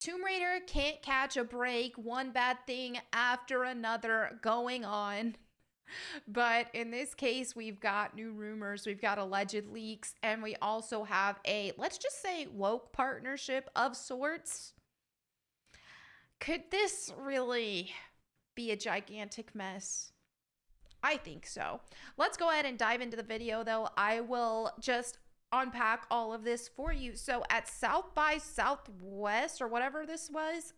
Tomb Raider can't catch a break, one bad thing after another going on. But in this case, we've got new rumors, we've got alleged leaks, and we also have a, let's just say, woke partnership of sorts. Could this really be a gigantic mess? I think so. Let's go ahead and dive into the video, though. I will just unpack all of this for you. So at South by Southwest, or whatever this was,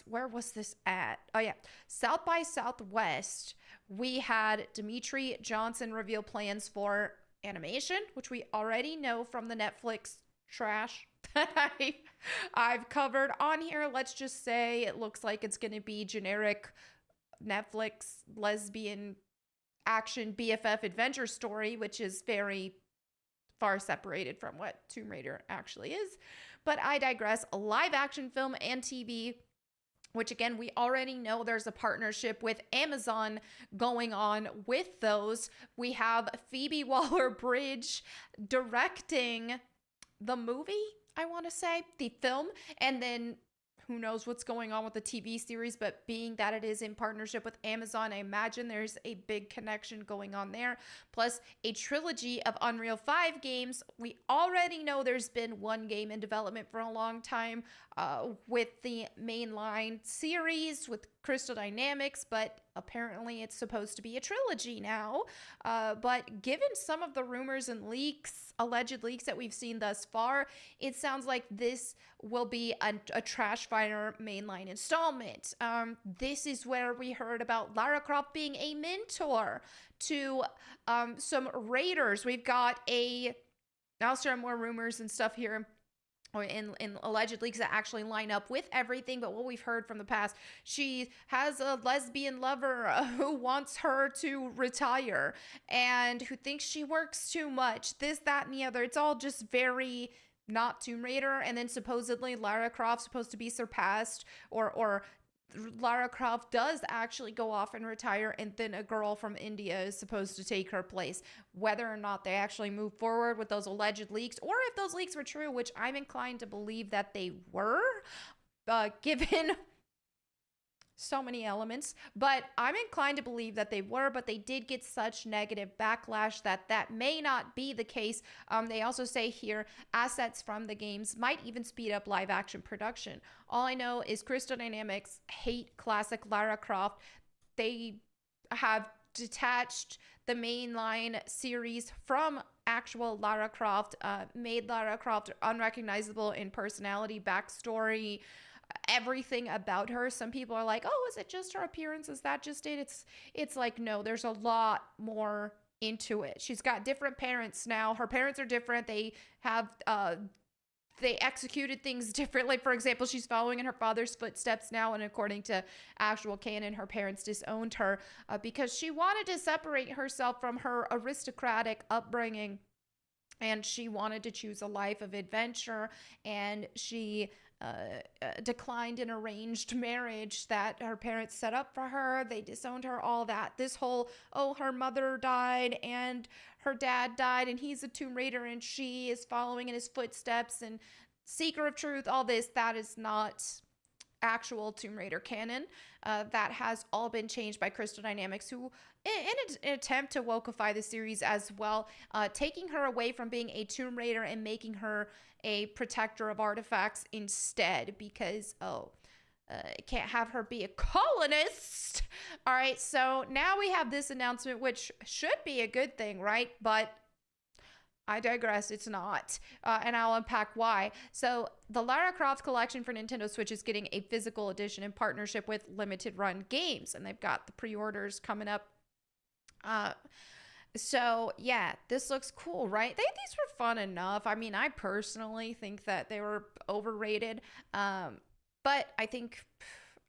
where was this at? Oh yeah, South by Southwest, we had Dimitri Johnson reveal plans for animation, which we already know from the Netflix trash that I've covered on here. Let's just say it looks like it's going to be generic Netflix lesbian action BFF adventure story, which is very far separated from what Tomb Raider actually is. But I digress. A live action film and TV, which again, we already know there's a partnership with Amazon going on with those. We have Phoebe Waller-Bridge directing the movie, I want to say, the film, and then who knows what's going on with the TV series, but being that it is in partnership with Amazon, I imagine there's a big connection going on there. Plus a trilogy of Unreal 5 games. We already know there's been one game in development for a long time with the mainline series with Crystal Dynamics, but apparently it's supposed to be a trilogy now. But given some of the rumors and leaks, alleged leaks that we've seen thus far, it sounds like this will be a Trash Fire mainline installment. This is where we heard about Lara Croft being a mentor to some raiders. We've got I'll share more rumors and stuff here, or in alleged leaks that actually line up with everything, but what we've heard from the past, she has a lesbian lover who wants her to retire and who thinks she works too much, this, that, and the other. It's all just very not Tomb Raider. And then supposedly Lara Croft's supposed to be surpassed, or Lara Croft does actually go off and retire, and then a girl from India is supposed to take her place. Whether or not they actually move forward with those alleged leaks, or if those leaks were true, which I'm inclined to believe that they were, given so many elements, but I'm inclined to believe that they were, but they did get such negative backlash that may not be the case. They also say here, assets from the games might even speed up live action production. All I know is Crystal Dynamics hate classic Lara Croft. They have detached the mainline series from actual Lara Croft, made Lara Croft unrecognizable in personality, backstory, everything about her. Some people are like, oh, is it just her appearance? Is that just it? It's like, no, there's a lot more into it. She's got different parents now. Her parents are different. They have they executed things differently. For example, she's following in her father's footsteps now, and according to actual canon, her parents disowned her because she wanted to separate herself from her aristocratic upbringing, and she wanted to choose a life of adventure, and she declined an arranged marriage that her parents set up for her. They disowned her, all that. This whole, oh, her mother died and her dad died and he's a Tomb Raider and she is following in his footsteps and seeker of truth, all this, that is not actual Tomb Raider canon. That has all been changed by Crystal Dynamics, who, in an attempt to wokeify the series as well, taking her away from being a Tomb Raider and making her a protector of artifacts instead, because can't have her be a colonist. All right, so now we have this announcement, which should be a good thing, right? But I digress, it's not, and I'll unpack why. So the Lara Croft collection for Nintendo Switch is getting a physical edition in partnership with Limited Run Games, and they've got the pre-orders coming up. So yeah, this looks cool, right? These were fun enough. I mean, I personally think that they were overrated, but I think,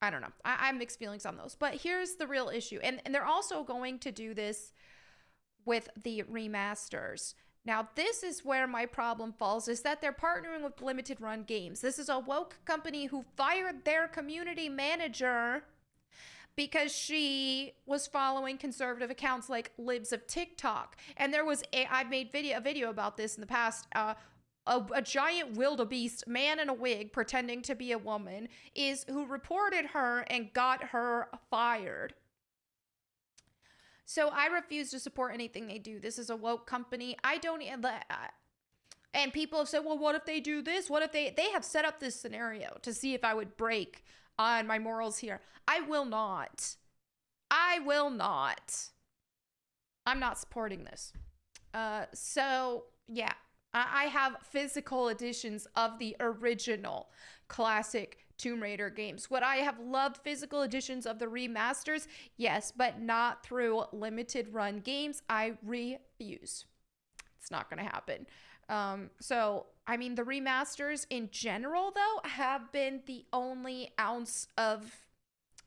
I don't know, I have mixed feelings on those. But here's the real issue, and they're also going to do this with the remasters. Now, this is where my problem falls, is that they're partnering with Limited Run Games. This is a woke company who fired their community manager because she was following conservative accounts like Libs of TikTok. And there was I made a video about this in the past, a giant wildebeest man in a wig pretending to be a woman is who reported her and got her fired. So I refuse to support anything they do. This is a woke company. I don't. And people have said, well, what if they do this? What if they have set up this scenario to see if I would break on my morals here? I will not. I will not. I'm not supporting this. So yeah, I have physical editions of the original classic Tomb Raider games. Would I have loved physical editions of the remasters? Yes, but not through limited run games. I refuse. It's not going to happen. So, I mean, the remasters in general, though, have been the only ounce of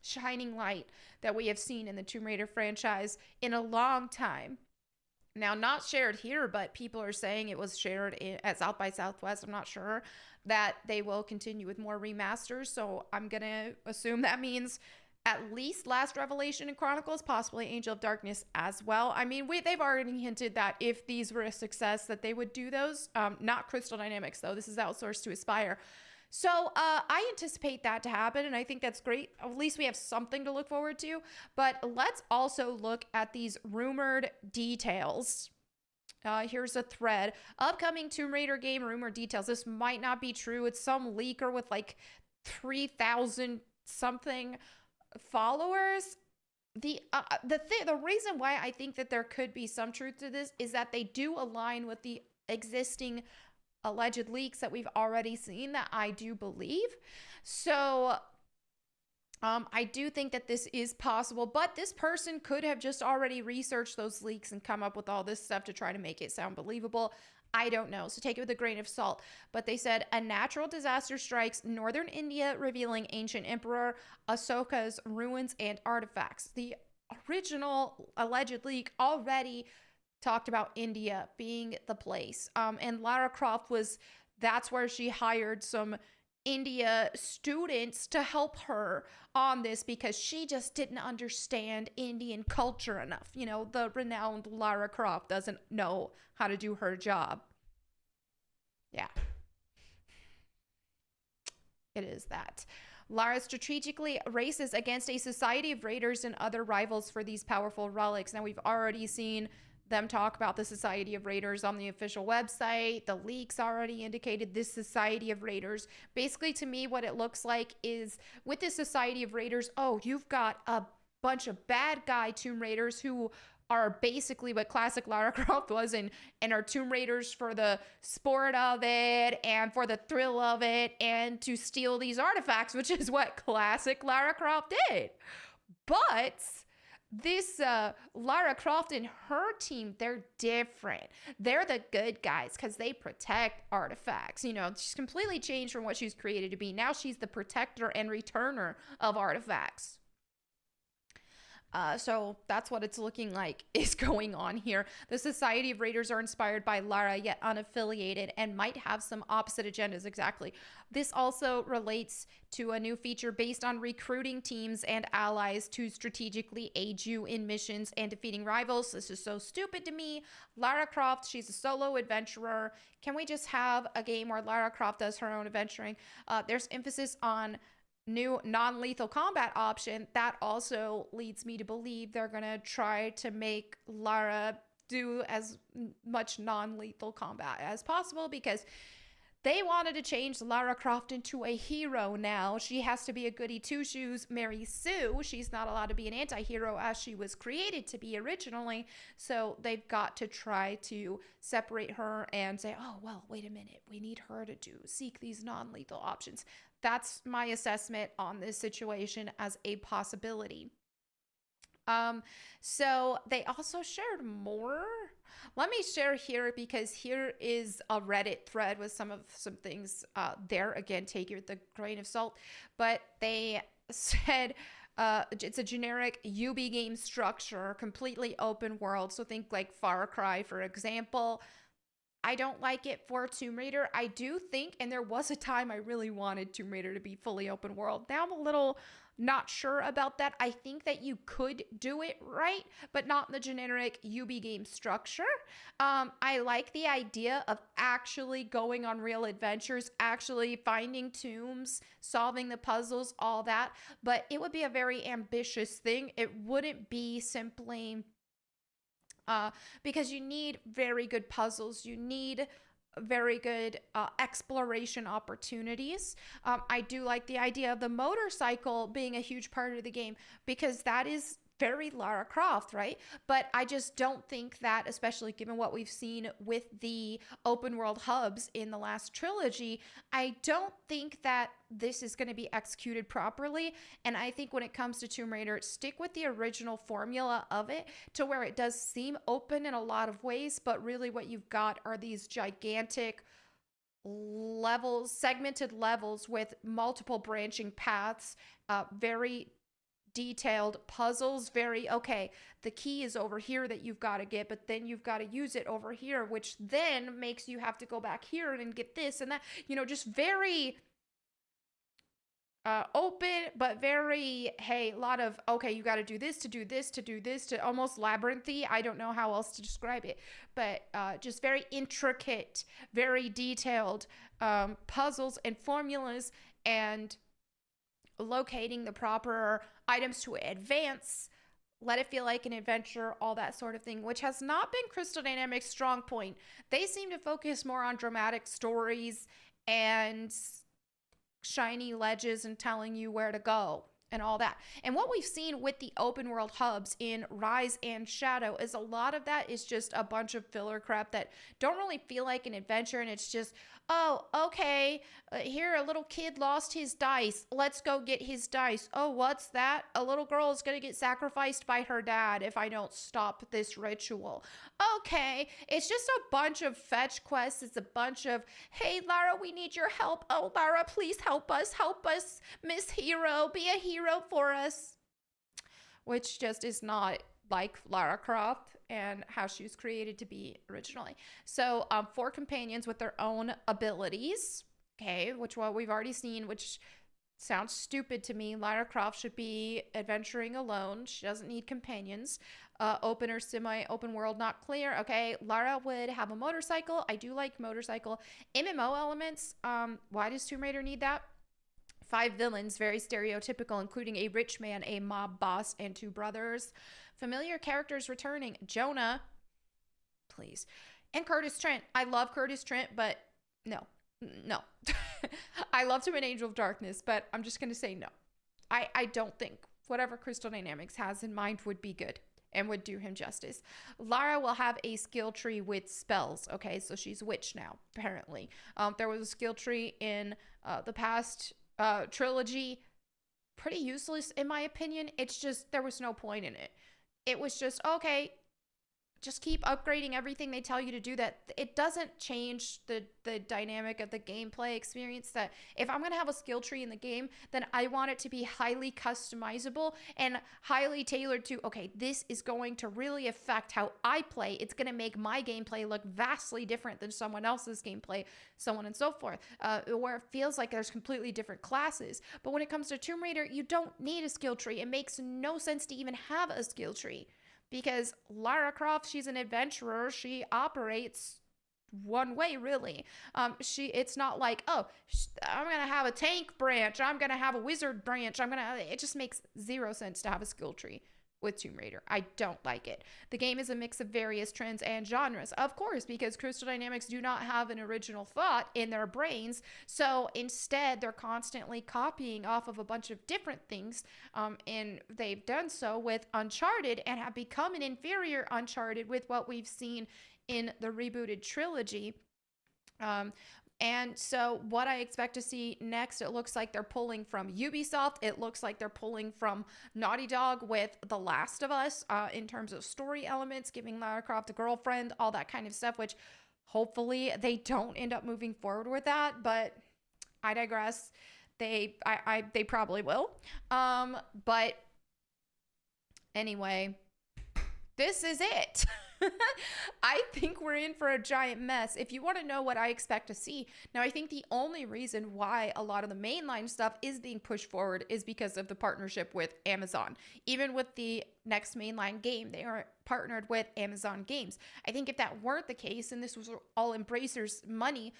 shining light that we have seen in the Tomb Raider franchise in a long time. Now, not shared here, but people are saying it was shared at South by Southwest. I'm not sure that they will continue with more remasters. So I'm going to assume that means at least Last Revelation and Chronicles, possibly Angel of Darkness as well. I mean, they've already hinted that if these were a success, that they would do those. Not Crystal Dynamics, though. This is outsourced to Aspyr. So I anticipate that to happen, and I think that's great. At least we have something to look forward to. But let's also look at these rumored details. Here's a thread. Upcoming Tomb Raider game rumor details. This might not be true. It's some leaker with like 3,000 something followers. The reason why I think that there could be some truth to this is that they do align with the existing alleged leaks that we've already seen that I do believe. So I do think that this is possible, but this person could have just already researched those leaks and come up with all this stuff to try to make it sound believable. I don't know, so take it with a grain of salt. But they said a natural disaster strikes northern India, revealing ancient emperor Asoka's ruins and artifacts. The original alleged leak already talked about India being the place. And Lara Croft that's where she hired some India students to help her on this because she just didn't understand Indian culture enough. You know, the renowned Lara Croft doesn't know how to do her job. Yeah. It is that. Lara strategically races against a society of raiders and other rivals for these powerful relics. Now, we've already seen them talk about the Society of Raiders on the official website. The leaks already indicated this Society of Raiders. Basically, to me, what it looks like is with the Society of Raiders, oh, you've got a bunch of bad guy Tomb Raiders who are basically what classic Lara Croft was and are Tomb Raiders for the sport of it and for the thrill of it and to steal these artifacts, which is what classic Lara Croft did. But this Lara Croft and her team, they're different. They're the good guys because they protect artifacts. You know, she's completely changed from what she's created to be. Now she's the protector and returner of artifacts. So that's what it's looking like is going on here. The Society of Raiders are inspired by Lara, yet unaffiliated, and might have some opposite agendas. Exactly. This also relates to a new feature based on recruiting teams and allies to strategically aid you in missions and defeating rivals. This is so stupid to me. Lara Croft, she's a solo adventurer. Can we just have a game where Lara Croft does her own adventuring? There's emphasis on new non-lethal combat option. That also leads me to believe they're gonna try to make Lara do as much non-lethal combat as possible because they wanted to change Lara Croft into a hero now. She has to be a goody two-shoes Mary Sue. She's not allowed to be an anti-hero as she was created to be originally. So they've got to try to separate her and say, oh, well, wait a minute. We need her to seek these non-lethal options. That's my assessment on this situation as a possibility. So they also shared more. Let me share here because here is a Reddit thread with some things there. Again, take it with a grain of salt. But they said it's a generic UB game structure, completely open world. So think like Far Cry, for example. I don't like it for Tomb Raider. I do think, and there was a time I really wanted Tomb Raider to be fully open world. Now I'm a little not sure about that. I think that you could do it right, but not in the generic UB game structure. I like the idea of actually going on real adventures, actually finding tombs, solving the puzzles, all that. But it would be a very ambitious thing. It wouldn't be simply because you need very good puzzles. You need very good exploration opportunities. I do like the idea of the motorcycle being a huge part of the game because that is very Lara Croft, right? But I just don't think that, especially given what we've seen with the open world hubs in the last trilogy, I don't think that this is going to be executed properly. And I think when it comes to Tomb Raider, stick with the original formula of it to where it does seem open in a lot of ways, but really what you've got are these gigantic levels, segmented levels with multiple branching paths, very detailed puzzles, very, okay, the key is over here that you've got to get, but then you've got to use it over here, which then makes you have to go back here and get this and that, just very open, but very, hey, a lot of, okay, you got to do this to do this to do this to almost labyrinthy. I don't know how else to describe it, but just very intricate, very detailed puzzles and formulas, and locating the proper items to advance, let it feel like an adventure, all that sort of thing, which has not been Crystal Dynamics' strong point. They seem to focus more on dramatic stories and shiny ledges and telling you where to go and all that. And what we've seen with the open world hubs in Rise and Shadow is a lot of that is just a bunch of filler crap that don't really feel like an adventure, and it's just, oh, okay, here a little kid lost his dice. Let's go get his dice. Oh, what's that? A little girl is going to get sacrificed by her dad if I don't stop this ritual. Okay, it's just a bunch of fetch quests. It's a bunch of, hey, Lara, we need your help. Oh, Lara, please help us. Help us, Miss Hero. Be a hero for us. Which just is not like Lara Croft and how she was created to be originally. So 4 companions with their own abilities, okay, which what we've already seen, which sounds stupid to me. Lara Croft should be adventuring alone. She doesn't need companions. Open or semi-open world, not clear. Okay, Lara would have a motorcycle. I do like motorcycle. MMO elements, why does Tomb Raider need that? 5 villains, very stereotypical, including a rich man, a mob boss, and 2 brothers. Familiar characters returning. Jonah, please. And Curtis Trent. I love Curtis Trent, but no. I loved him in Angel of Darkness, but I'm just going to say no. I don't think whatever Crystal Dynamics has in mind would be good and would do him justice. Lara will have a skill tree with spells. Okay, so she's a witch now, apparently. There was a skill tree in the past trilogy. Pretty useless in my opinion. It's just, there was no point in it. It was just, okay, just keep upgrading everything they tell you to do. That it doesn't change the dynamic of the gameplay experience. That if I'm going to have a skill tree in the game, then I want it to be highly customizable and highly tailored to, okay, this is going to really affect how I play. It's going to make my gameplay look vastly different than someone else's gameplay, so on and so forth, where it feels like there's completely different classes. But when it comes to Tomb Raider, you don't need a skill tree. It makes no sense to even have a skill tree. Because Lara Croft, she's an adventurer. She operates one way, really. It's not like, oh, I'm going to have a tank branch. I'm going to have a wizard branch. It just makes 0 sense to have a skill tree with Tomb Raider. I don't like it. The game is a mix of various trends and genres, of course, because Crystal Dynamics do not have an original thought in their brains. So instead, they're constantly copying off of a bunch of different things. And they've done so with Uncharted and have become an inferior Uncharted with what we've seen in the rebooted trilogy. And so what I expect to see next, it looks like they're pulling from Ubisoft. It looks like they're pulling from Naughty Dog with The Last of Us in terms of story elements, giving Lara Croft a girlfriend, all that kind of stuff, which hopefully they don't end up moving forward with that. But I digress. They probably will. But anyway, this is it. I think we're in for a giant mess. If you want to know what I expect to see, now I think the only reason why a lot of the mainline stuff is being pushed forward is because of the partnership with Amazon. Even with the next mainline game, they are partnered with Amazon Games. I think if that weren't the case and this was all Embracer's money,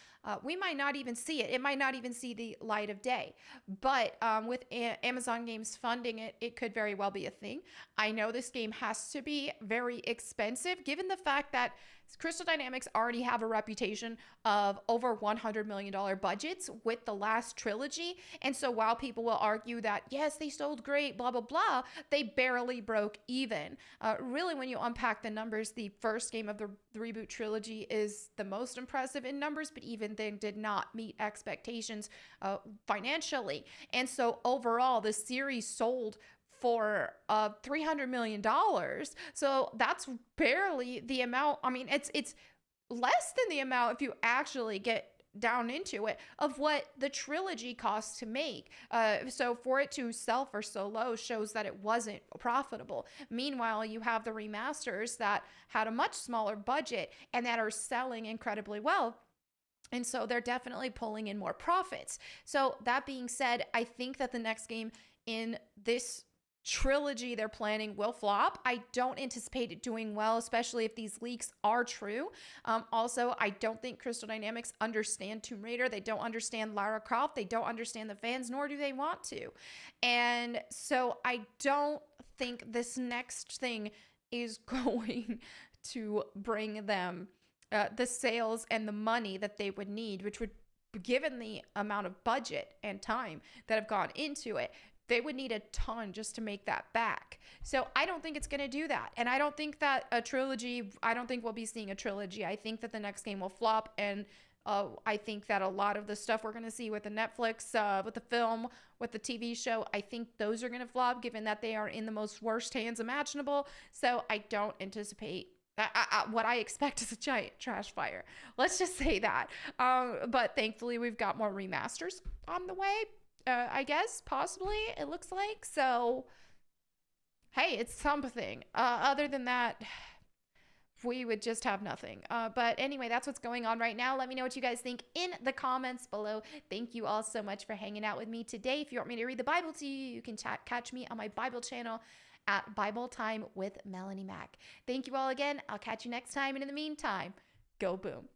we might not even see it. It might not even see the light of day. But with Amazon Games funding it, it could very well be a thing. I know this game has to be very expensive given the fact that Crystal Dynamics already have a reputation of over $100 million budgets with the last trilogy. And so while people will argue that, yes, they sold great, blah, blah, blah, they barely broke even. Really, when you unpack the numbers, the first game of the reboot trilogy is the most impressive in numbers, but even then did not meet expectations financially. And so overall, the series sold for $300 million. So that's barely the amount. I mean, it's less than the amount if you actually get down into it of what the trilogy costs to make. So for it to sell for so low shows that it wasn't profitable. Meanwhile, you have the remasters that had a much smaller budget and that are selling incredibly well. And so they're definitely pulling in more profits. So that being said, I think that the next game in this trilogy they're planning will flop. I don't anticipate it doing well, especially if these leaks are true. Also, I don't think Crystal Dynamics understand Tomb Raider. They don't understand Lara Croft. They don't understand the fans, nor do they want to. And so I don't think this next thing is going to bring them the sales and the money that they would need, which would, given the amount of budget and time that have gone into it, they would need a ton just to make that back. So I don't think it's going to do that. And I don't think that a trilogy, I don't think we'll be seeing a trilogy. I think that the next game will flop. And I think that a lot of the stuff we're going to see with the Netflix, with the film, with the TV show, I think those are going to flop given that they are in the most worst hands imaginable. So I don't anticipate what I expect is a giant trash fire. Let's just say that. But thankfully, we've got more remasters on the way. I guess, possibly, it looks like. So, hey, it's something. Other than that, we would just have nothing. But anyway, that's what's going on right now. Let me know what you guys think in the comments below. Thank you all so much for hanging out with me today. If you want me to read the Bible to you, you can catch me on my Bible channel at Bible Time with Melanie Mack. Thank you all again. I'll catch you next time. And in the meantime, go boom.